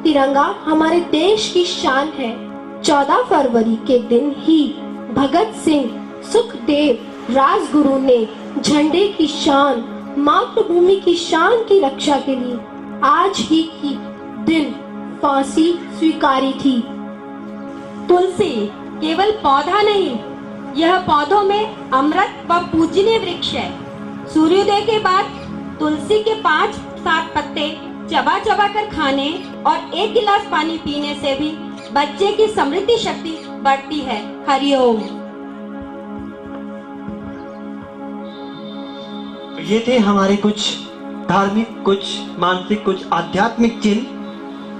तिरंगा हमारे देश की शान है। 14 फरवरी के दिन ही भगत सिंह, सुखदेव, राजगुरु ने झंडे की शान, मातृभूमि की शान की रक्षा के लिए आज ही की दिन फांसी स्वीकारी थी। तुलसी केवल पौधा नहीं, यह पौधों में अमृत व पूजनीय वृक्ष है। सूर्योदय के बाद तुलसी के 5-7 पत्ते चबा चबा कर खाने और 1 गिलास पानी पीने से भी बच्चे की समृद्धि शक्ति बढ़ती है। हरिओम। ये थे हमारे कुछ धार्मिक, कुछ मानसिक, कुछ आध्यात्मिक चिन्ह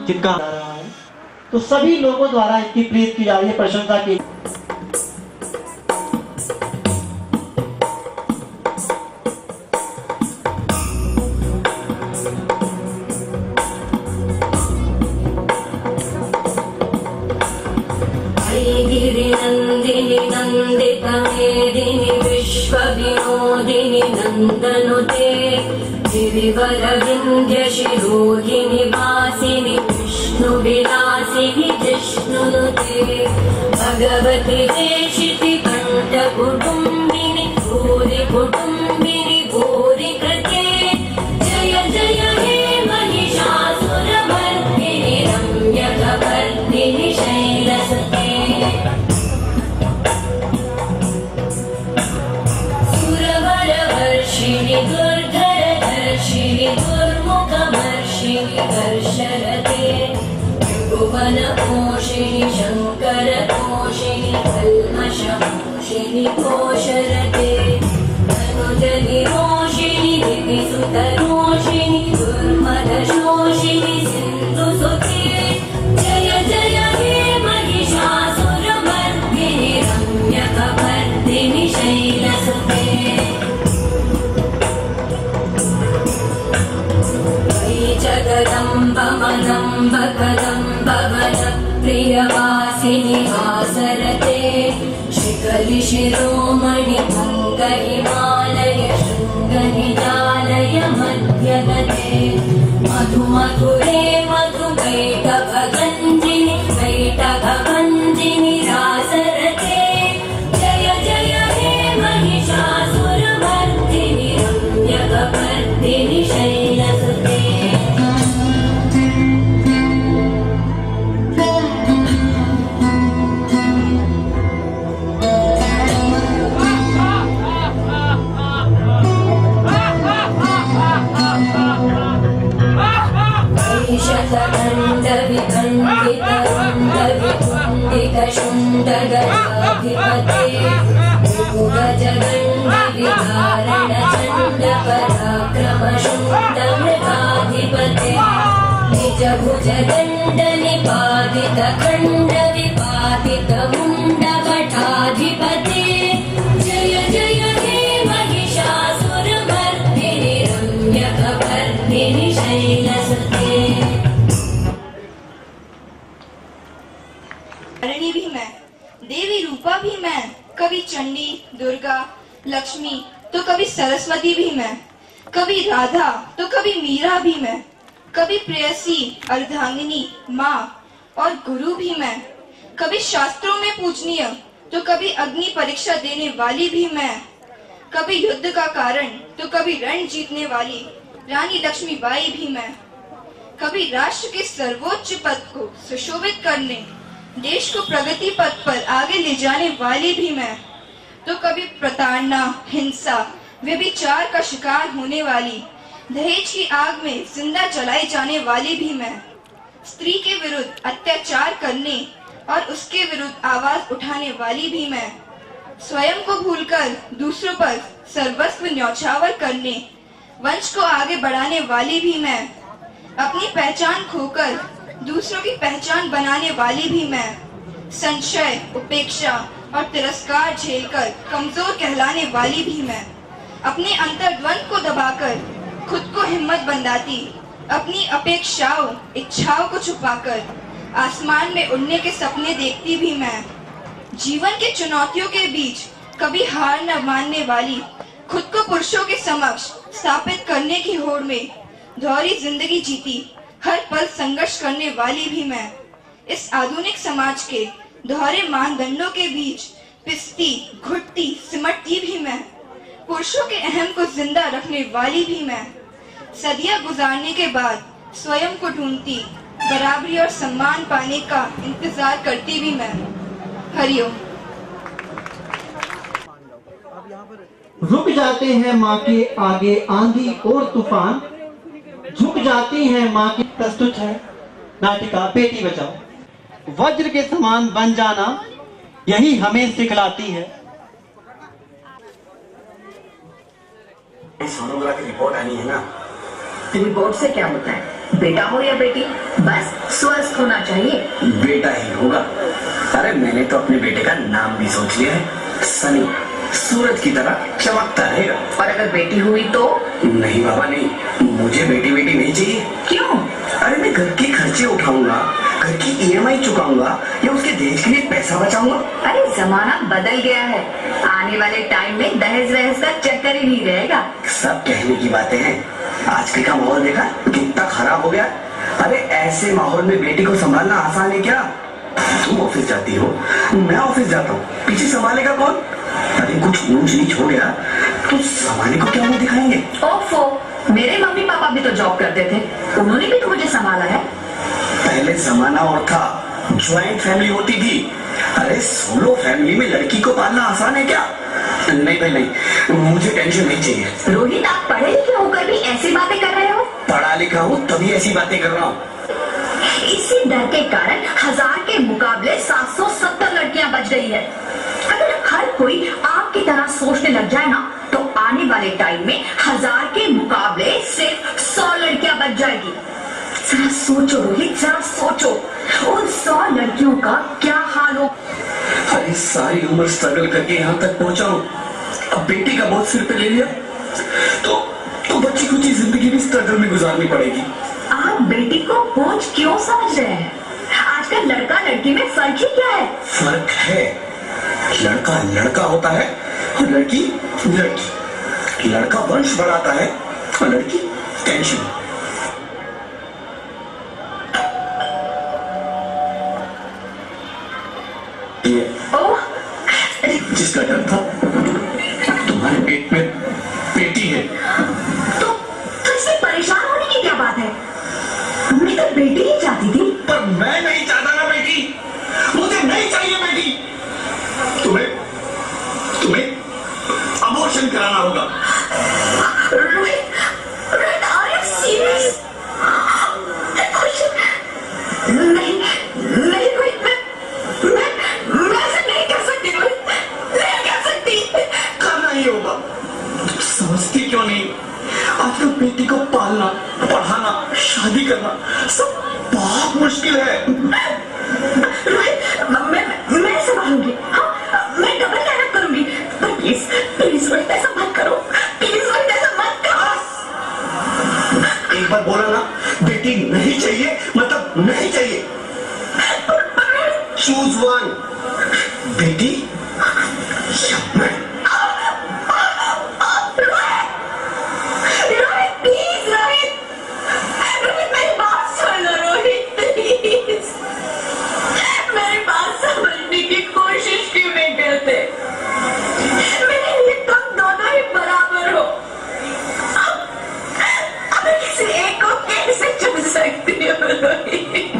जिनका रहा है। तो सभी लोगों द्वारा इसकी प्रीत की जा रही है, प्रशंसा की। गिरिनन्दिनि नन्दितमेदिनि विश्वविनोदिनि नन्दनुते गिरिवरविन्ध्यशिरोधिनि वासिनि विष्णुविलासिनि जिष्णुनुते भगवति देशितिकण्ठकुटुम्बिनि भूरि कुटुम्बिनि भूरि कृते जय जय हे महिषासुरमर्दिनि रम्यकवर्दिनि शैलसुते सुरवरवर्षिणि दुर्धरधर्षिणि दुर्मुखमर्षिणि कर्षरते भुवनपोषिणि शङ्करतोषिणि कल्मषमोषिणि घोषरते अनुजनिरोषिणि दिविसुतरोषिणि दुर्मदशोषिणि सिन्धुसुते जय जय हे महिषासुरमर्दिनि रम्यकवर्दिनि शैलसुते जगदम्ब मदम्ब कदम्ब वन प्रियवासिनि वासरते शिखलि शिरोमणि भङ्गहिमालय शृङ्गनिजालय मध्यगते मधुमधुरे मधुकैटभगञ्जिनि कैटभगञ्जिनि रासरते जय जय हे महिषासुरमर्दिनि रम्यकवर्दिनि शैलसुते शतखण्डविखण्डितरुण्डवितुण्डितशुण्डगजाधिपते भुजगण्डविधारणचण्डपराक्रमशुण्डमृगाधिपते निजभुजदण्डनिपातितखण्डविपातितमुण्डभटाधिपते जय जय हे महिषासुरमर्दिनि रम्यकवर्दिनि शैलसुते भी मैं, देवी रूपा भी मैं, कभी चंडी, दुर्गा, लक्ष्मी तो कभी सरस्वती भी मैं, कभी राधा तो कभी मीरा भी मैं, कभी प्रेयसी, अर्धांगिनी, माँ और गुरु भी मैं, कभी शास्त्रों में पूजनीय तो कभी अग्नि परीक्षा देने वाली भी मैं, कभी युद्ध का कारण तो कभी रण जीतने वाली रानी लक्ष्मीबाई भी मैं, कभी राष्ट्र के सर्वोच्च पद को सुशोभित करने, देश को प्रगति पथ पर आगे ले जाने वाली भी मैं, तो कभी प्रताड़ना, हिंसा, व्यभिचार का शिकार होने वाली, दहेज की आग में जिंदा जलाई जाने वाली भी मैं, स्त्री के विरुद्ध अत्याचार करने और उसके विरुद्ध आवाज उठाने वाली भी मैं, स्वयं को भूलकर दूसरों पर सर्वस्व न्यौछावर करने, वंश को आगे बढ़ाने वाली भी मैं, अपनी पहचान खोकर दूसरों की पहचान बनाने वाली भी मैं, संशय, उपेक्षा और तिरस्कार झेलकर कमजोर कहलाने वाली भी मैं, अपने अंतर्द्वंद को दबाकर खुद को हिम्मत बंधाती, अपनी अपेक्षाओं, इच्छाओं को छुपाकर आसमान में उड़ने के सपने देखती भी मैं, जीवन के चुनौतियों के बीच कभी हार न मानने वाली, खुद को पुरुषों के समक्ष स्थापित करने की होड़ में दोहरी जिंदगी जीती, हर पल संघर्ष करने वाली भी मैं। इस आधुनिक समाज के दोहरे मानदंडों के बीच पिसती, घुटती, सिमटती भी मैं। पुरुषों के अहम को जिंदा रखने वाली भी मैं। सदियां गुजारने के बाद स्वयं को ढूंढती, बराबरी और सम्मान पाने का इंतजार करती भी मैं। हरिओम। रुक जाते हैं माँ के आगे आंधी और तूफान, झुक जाती हैं माँ की। प्रस्तुत है नाटिका बेटी बचाओ। वज्र के समान बन जाना यही हमें सिखलाती है। सोनोग्राफी रिपोर्ट आनी है ना। रिपोर्ट से क्या होता है, बेटा हो या बेटी, बस स्वस्थ होना चाहिए। बेटा ही होगा। अरे मैंने तो अपने बेटे का नाम भी सोच लिया है, सनी। सूरज की तरह चमकता रहेगा। और अगर बेटी हुई तो? नहीं बाबा नहीं, मुझे बेटी नहीं चाहिए। क्यों? अरे मैं घर के खर्चे उठाऊंगा, घर की EMI चुकाऊंगा या उसके दहेज के लिए पैसा बचाऊंगा। अरे जमाना बदल गया है, आने वाले टाइम में दहेज वहेज का चक्कर ही नहीं रहेगा। सब कहने की बातें हैं, आजकल का माहौल देखा कितना खराब हो गया। अरे ऐसे माहौल में बेटी को संभालना आसान है क्या? तुम ऑफिस जाती हो, मैं ऑफिस जाता हूँ, पीछे संभालेगा कौन? अरे कुछ ऊंच नीच हो गया तो संभालने को क्या मुंह दिखाएंगे? ओफो, मेरे मम्मी पापा भी तो जॉब करते थे, उन्होंने भी तो मुझे संभाला है। पहले जमाना और था, ज्वाइंट फैमिली होती थी। अरे सोलो फैमिली में लड़की को पालना आसान है क्या? नहीं भाई नहीं, मुझे टेंशन नहीं चाहिए। रोहित, आप पढ़े लिखे होकर भी ऐसी बातें कर रहे हो? पढ़ा लिखा हूँ तभी ऐसी बातें कर रहा हूँ। इसी डर के कारण 1000 के मुकाबले 770 लड़कियां बच गई है। अगर हर कोई आपकी तरह सोचने लग जाए ना, तो आने वाले टाइम में 1000 के मुकाबले सिर्फ 100 लड़कियां बच जाएगी। जरा सोचो रोहित, जरा सोचो, उन 100 लड़कियों का क्या हाल हो। अरे सारी उम्र स्ट्रगल करके यहाँ तक पहुंचा हूँ, अब बेटी का बोझ सिर पे ले लिया तो बच्ची कुछ जिंदगी भी स्ट्रगल में गुजारनी पड़ेगी। आप बेटी को बोझ क्यों समझ रहे हैं? आजकल लड़का लड़की में फर्क ही क्या है? फर्क है, लड़का लड़का होता है और लड़की लड़की। लड़का वंश बढ़ाता है और लड़की टेंशन। जिसका डर था तुम्हारे पेट में बेटी है, तो इसमें परेशान होने की क्या बात है? मैं तो बेटी ही चाहती थी। पर मैं नहीं चाहता ना बेटी, मुझे नहीं चाहिए बेटी। तुम्हें अबॉर्शन कराना होगा। Rohit, are you serious? नहीं रोहित, मैं ऐसा नहीं कर सकती रोहित, नहीं कर सकती। करना ही होगा। समझती क्यों नहीं? आजकल बेटी को पालना, पढ़ाना, शादी करना सब बहुत मुश्किल है। रोहित, मैं संभालूंगी। हाँ, मैं डबल मेहनत करूंगी। पर प्लीज रोहित ऐसा मत करो, प्लीज रोहित ऐसा मत करो। एक बार बोला ना, बेटी नहीं चाहिए मतलब नहीं चाहिए। चूज वन, बेटी या मैं। रोहित प्लीज, रोहित मेरी बात सुनो रोहित प्लीज। मेरी बात समझने की कोशिश क्यों नहीं करते? मेरे लिए तुम दोनों ही बराबर हो। अब किसी एक को कैसे चुन सकती हो रोहित?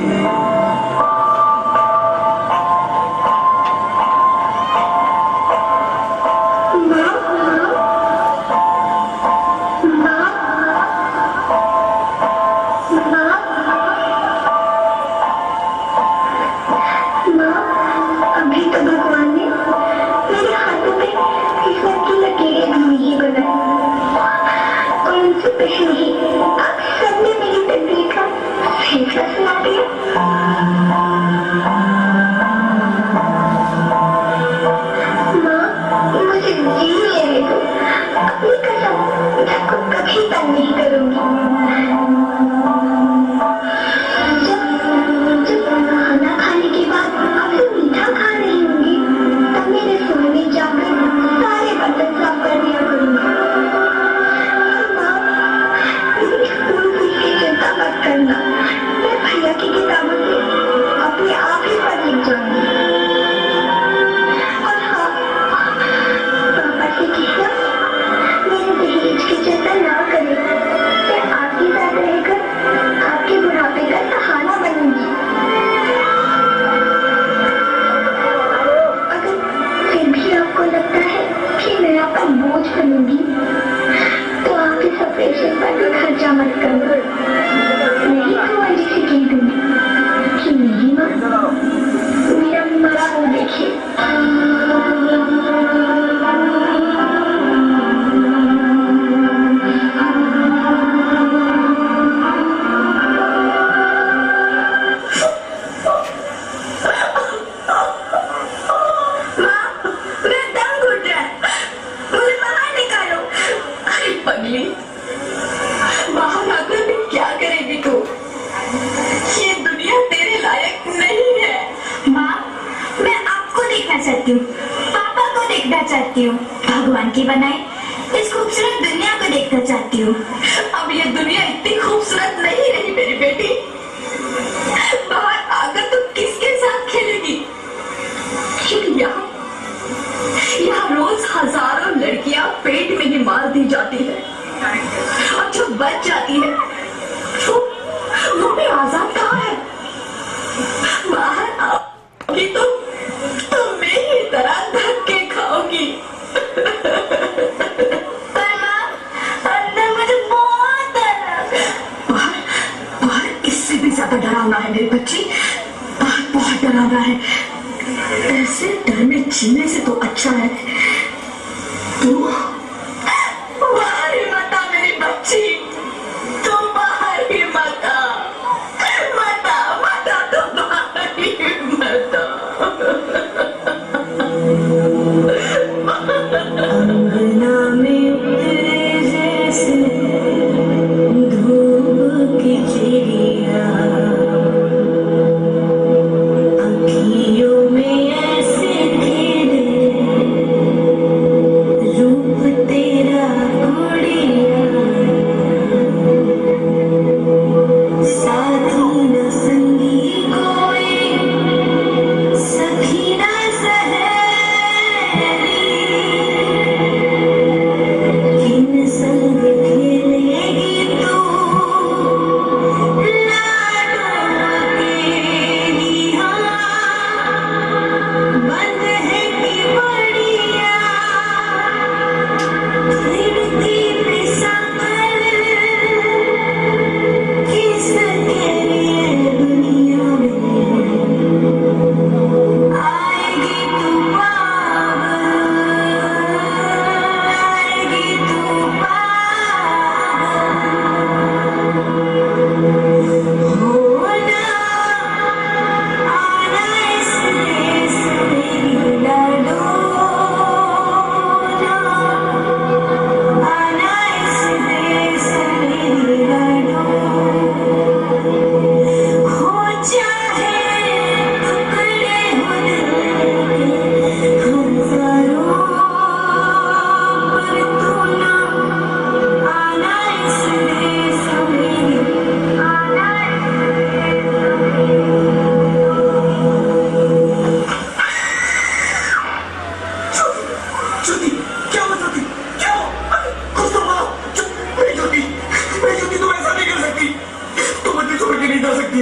चाहती हूँ, भगवान की बनाई इस खूबसूरत दुनिया को देखना चाहती हूँ। अब ये दुनिया इतनी खूबसूरत नहीं रही मेरी बेटी। बाहर आकर तुम किसके साथ खेलेगी? यहाँ रोज हजारों लड़कियां पेट में ही मार दी जाती है और जो बच जाती है वो भी आजाद कहाँ है? बाहर आओगी तो मेरी तरह धक्के खाओगी। पर माँ, अंदर मुझे बहुत डर लग रहा है। बाहर इससे भी ज्यादा डरावना है मेरी बच्ची, बहुत डरावना है। ऐसे डर में जीने से तो अच्छा है तू बाहर ही मत आ मेरी बच्ची, तू बाहर ही मत आ, तो बाहर ही मत आ। अंगना में उतरे जैसे धूप की चिड़िया, अखियों में ऐसे खेले रूप तेरा गुड़िया, साथी न संगी कोई, सखी न सहेली, किन संग खेलेगी तू लाडो अकेली। बंद है कि बढ़िया खिड़की पे संभल, किसके लिए दुनिया में आएगी तू पागल, आएगी तू पागल। होना आना इस देश मेरी लाडो, आना इस देश मेरी लाडो। हो चाहे टुकड़े हो दिल के हजारों, पर तू ना आना इस देश मेरी, आना ज्योति, क्या हुआ ज्योति? क्या हुआ? अरे, कुछ तो बोलो। चुप, मेरी ज्योति, तुम ऐसा नहीं कर सकती, तुम मुझे छोड़ के नहीं जा सकती।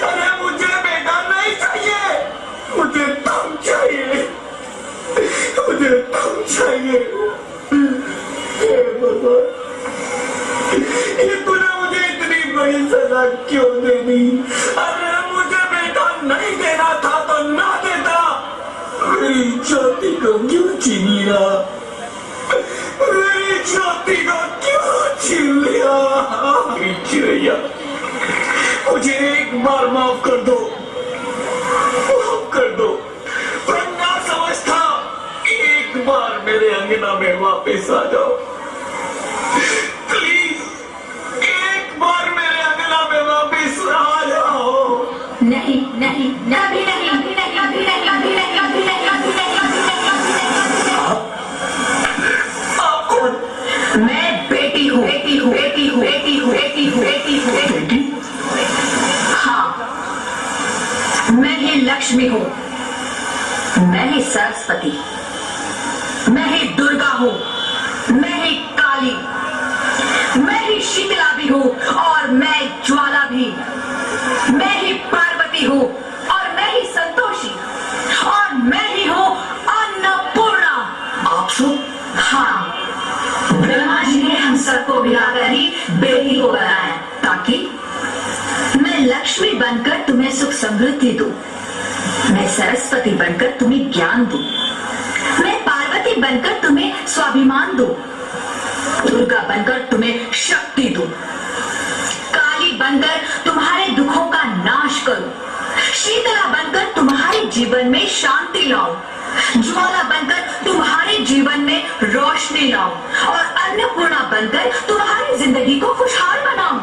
अरे मुझे बेटा नहीं चाहिए, मुझे तुम चाहिए, मुझे तुम चाहिए। हे भगवान, ये तूने मुझे इतनी बड़ी सजा क्यों दे दी? अरे मुझे बेटा नहीं देना था तो ना देता, मेरी ज्योति को क्यों छीन लिया? मेरी ज्योति को क्यों छीन लिया? मेरी चिड़ैया, मुझे एक बार माफ कर दो, माफ कर दो। वरना समझता, एक बार मेरे अंगना में वापस आ जाओ प्लीज, एक बार मेरे अंगना में वापस आ जाओ। नहीं नहीं, कभी नहीं, कभी नहीं, कभी नहीं, कभी नहीं, कभी नहीं, कभी नहीं, आप कौन? मैं बेटी हूँ, बेटी हूँ, बेटी हूँ, बेटी हूँ, बेटी हूँ, बेटी हूँ, बेटी? हाँ, मैं ही लक्ष्मी हूँ, मैं ही सरस्वती, मैं ही दुर्गा हूँ, मैं ही काली, मैं ही शीतला भी हूँ और मैं ज्वाला भी, मैं ही पार्वती हूँ और मैं ही संतोषी, और मैं ही हूँ अन्नपूर्णा। आप सब? हाँ, ब्रह्मा जी ने हम सबको मिलाकर ही बेटी को बनाया ताकि मैं लक्ष्मी बनकर तुम्हें सुख समृद्धि दूं, मैं सरस्वती बनकर तुम्हें ज्ञान दूं, मैं पार्वती बनकर तुम्हें स्वाभिमान दूं, दुर्गा बनकर तुम्हें शक्ति दूं, काली बनकर तुम्हारे दुखों का नाश करूं, शीतला बनकर तुम्हारे जीवन में शांति लाऊं, ज्वाला बनकर तुम्हारे जीवन में रोशनी लाऊं और अन्नपूर्णा बनकर तुम्हारी जिंदगी को खुशहाल बनाऊं।